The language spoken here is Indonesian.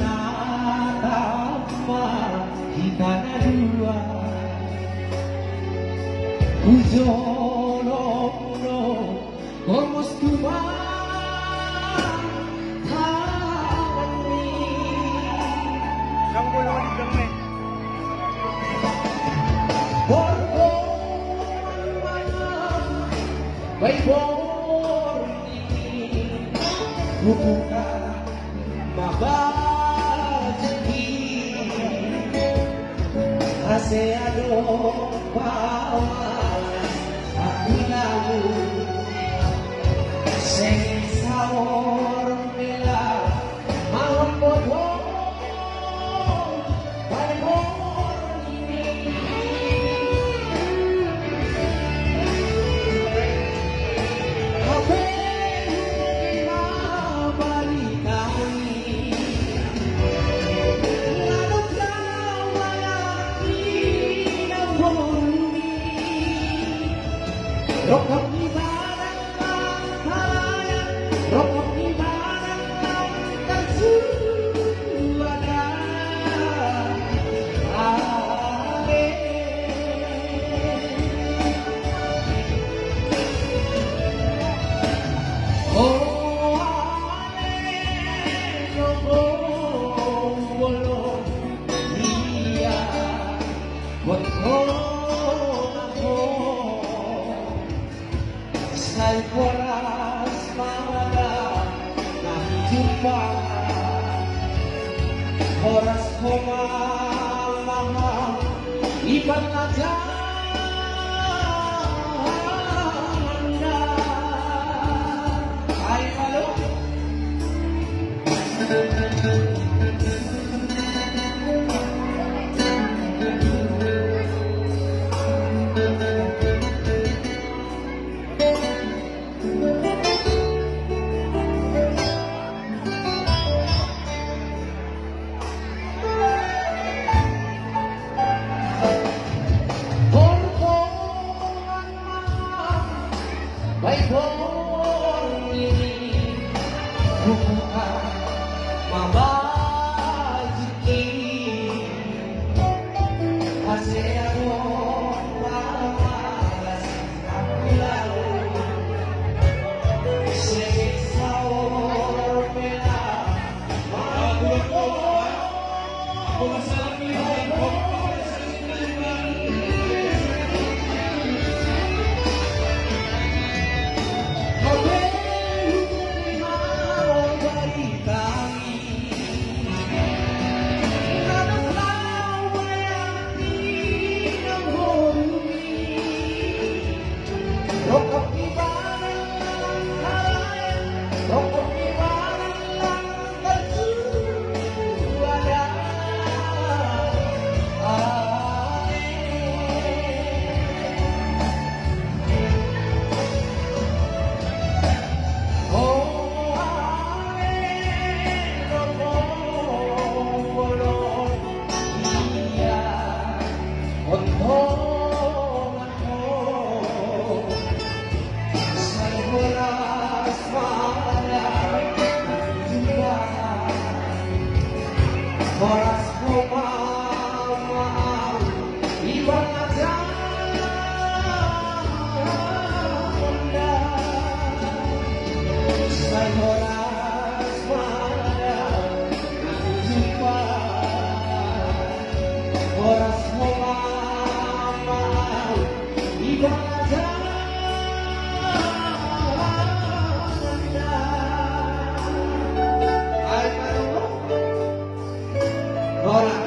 nakatama kita na dua. Ujolo-ulo como estuvar tanganmi. Bukan mabajaki aseado pawas aku lalu sing sahur mela malam bodoh rokok di barang halayan, rokok di barang tersuada. Oh, bolong dia Sai koras mada nami jumpa koras koma mama iban aja anda ay halo baik ini bukan mabajiki aseado pawas aku lalu sing sahur mela malam bodoh Koras koma iban aja anda sai koras mada jumpa koras koma iban aja anda ay Ahora